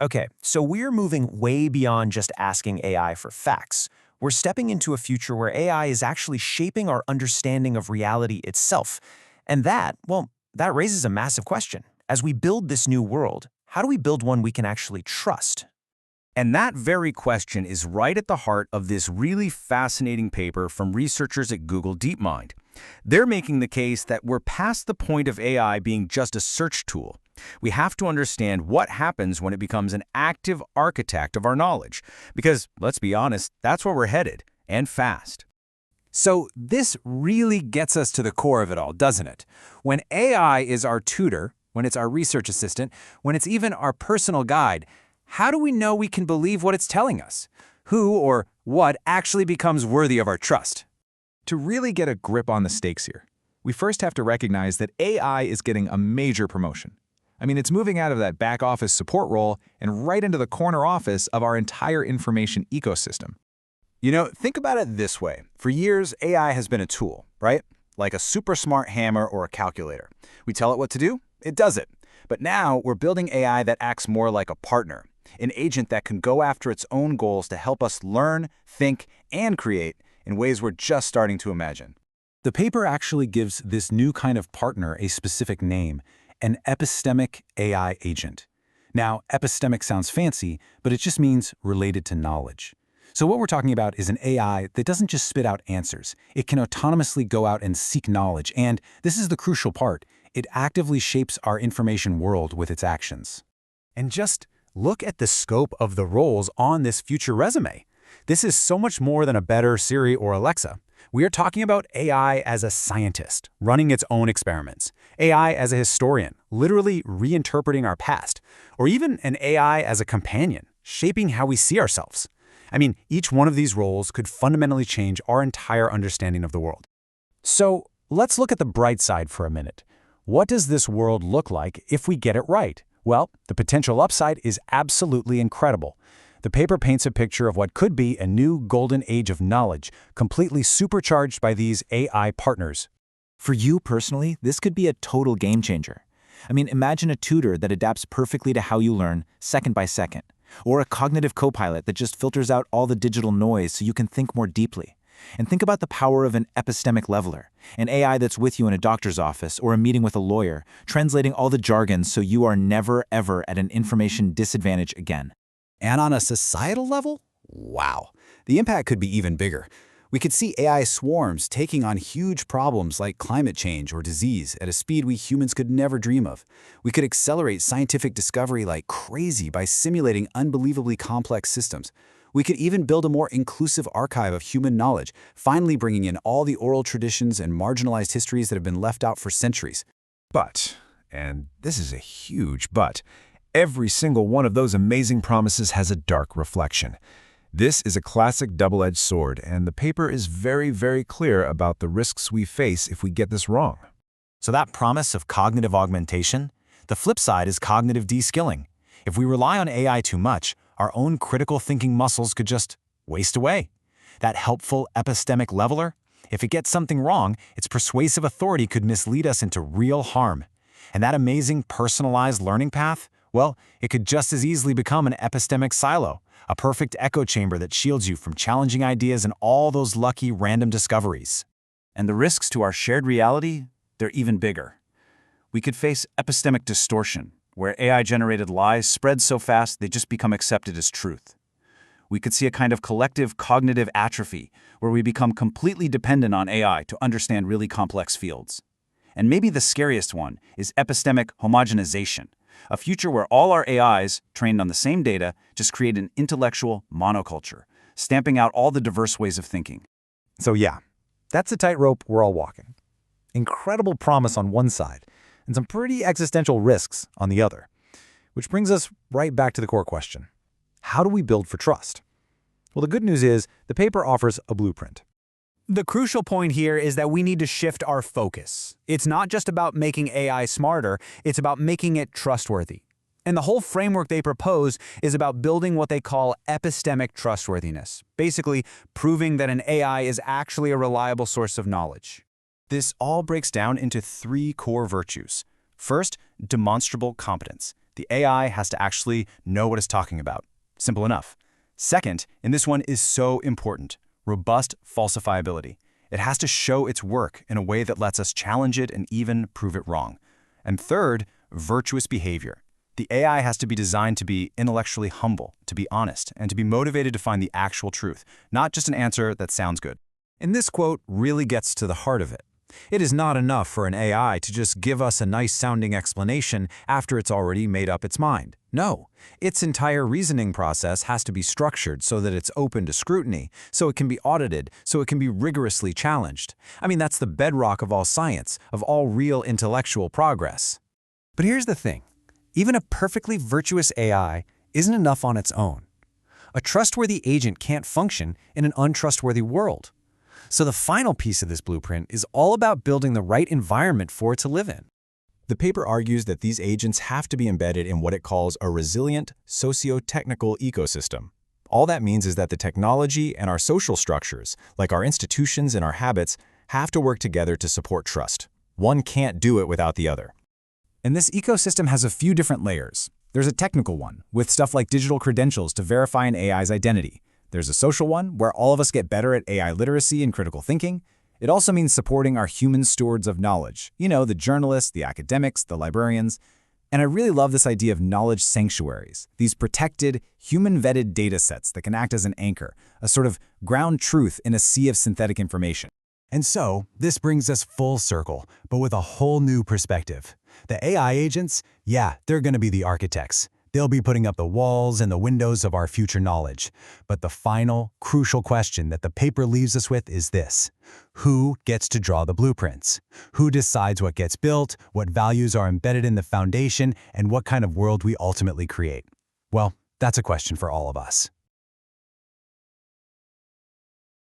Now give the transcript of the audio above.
Okay, so we're moving way beyond just asking AI for facts. We're stepping into a future where AI is actually shaping our understanding of reality itself. And that raises a massive question. As we build this new world, how do we build one we can actually trust? And that very question is right at the heart of this really fascinating paper from researchers at Google DeepMind. They're making the case that we're past the point of AI being just a search tool. We have to understand what happens when it becomes an active architect of our knowledge. Because, let's be honest, that's where we're headed, and fast. So this really gets us to the core of it all, doesn't it? When AI is our tutor, when it's our research assistant, when it's even our personal guide, how do we know we can believe what it's telling us? Who or what actually becomes worthy of our trust? To really get a grip on the stakes here, we first have to recognize that AI is getting a major promotion. I mean, it's moving out of that back office support role and right into the corner office of our entire information ecosystem. Think about it this way. For years, AI has been a tool, right? Like a super smart hammer or a calculator. We tell it what to do, it does it. But now we're building AI that acts more like a partner, an agent that can go after its own goals to help us learn, think, and create in ways we're just starting to imagine. The paper actually gives this new kind of partner a specific name, an epistemic AI agent. Now, epistemic sounds fancy, but it just means related to knowledge. So what we're talking about is an AI that doesn't just spit out answers. It can autonomously go out and seek knowledge, and this is the crucial part. It actively shapes our information world with its actions. And just look at the scope of the roles on this future resume. This is so much more than a better Siri or Alexa. We are talking about AI as a scientist, running its own experiments, AI as a historian, literally reinterpreting our past, or even an AI as a companion, shaping how we see ourselves. I mean, each one of these roles could fundamentally change our entire understanding of the world. So let's look at the bright side for a minute. What does this world look like if we get it right? Well, the potential upside is absolutely incredible. The paper paints a picture of what could be a new golden age of knowledge, completely supercharged by these AI partners. For you personally, this could be a total game changer. I mean, imagine a tutor that adapts perfectly to how you learn, second by second, or a cognitive co-pilot that just filters out all the digital noise so you can think more deeply. And think about the power of an epistemic leveler, an AI that's with you in a doctor's office or a meeting with a lawyer, translating all the jargon so you are never, ever at an information disadvantage again. And on a societal level, wow, the impact could be even bigger. We could see AI swarms taking on huge problems like climate change or disease at a speed we humans could never dream of. We could accelerate scientific discovery like crazy by simulating unbelievably complex systems. We could even build a more inclusive archive of human knowledge, finally bringing in all the oral traditions and marginalized histories that have been left out for centuries. But, and this is a huge but, every single one of those amazing promises has a dark reflection. This is a classic double-edged sword, and the paper is very, very clear about the risks we face if we get this wrong. So that promise of cognitive augmentation, the flip side is cognitive de-skilling. If we rely on AI too much, our own critical thinking muscles could just waste away. That helpful epistemic leveler, if it gets something wrong, its persuasive authority could mislead us into real harm. And that amazing personalized learning path, well, it could just as easily become an epistemic silo, a perfect echo chamber that shields you from challenging ideas and all those lucky random discoveries. And the risks to our shared reality, they're even bigger. We could face epistemic distortion, where AI-generated lies spread so fast they just become accepted as truth. We could see a kind of collective cognitive atrophy, where we become completely dependent on AI to understand really complex fields. And maybe the scariest one is epistemic homogenization, a future where all our AIs, trained on the same data, just create an intellectual monoculture, stamping out all the diverse ways of thinking. So yeah, that's the tightrope we're all walking. Incredible promise on one side, and some pretty existential risks on the other. Which brings us right back to the core question. How do we build for trust? Well, the good news is the paper offers a blueprint. The crucial point here is that we need to shift our focus. It's not just about making AI smarter, it's about making it trustworthy. And the whole framework they propose is about building what they call epistemic trustworthiness, basically proving that an AI is actually a reliable source of knowledge. This all breaks down into three core virtues. First, demonstrable competence. The AI has to actually know what it's talking about. Simple enough. Second, and this one is so important, robust falsifiability. It has to show its work in a way that lets us challenge it and even prove it wrong. And third, virtuous behavior. The AI has to be designed to be intellectually humble, to be honest, and to be motivated to find the actual truth, not just an answer that sounds good. And this quote really gets to the heart of it. It is not enough for an AI to just give us a nice-sounding explanation after it's already made up its mind. No, its entire reasoning process has to be structured so that it's open to scrutiny, so it can be audited, so it can be rigorously challenged. I mean, that's the bedrock of all science, of all real intellectual progress. But here's the thing. Even a perfectly virtuous AI isn't enough on its own. A trustworthy agent can't function in an untrustworthy world. So the final piece of this blueprint is all about building the right environment for it to live in. The paper argues that these agents have to be embedded in what it calls a resilient, socio-technical ecosystem. All that means is that the technology and our social structures, like our institutions and our habits, have to work together to support trust. One can't do it without the other. And this ecosystem has a few different layers. There's a technical one, with stuff like digital credentials to verify an AI's identity. There's a social one, where all of us get better at AI literacy and critical thinking. It also means supporting our human stewards of knowledge. You know, the journalists, the academics, the librarians. And I really love this idea of knowledge sanctuaries, these protected, human-vetted data sets that can act as an anchor, a sort of ground truth in a sea of synthetic information. And so, this brings us full circle, but with a whole new perspective. The AI agents, yeah, they're going to be the architects. They'll be putting up the walls and the windows of our future knowledge. But the final, crucial question that the paper leaves us with is this. Who gets to draw the blueprints? Who decides what gets built, what values are embedded in the foundation, and what kind of world we ultimately create? Well, that's a question for all of us.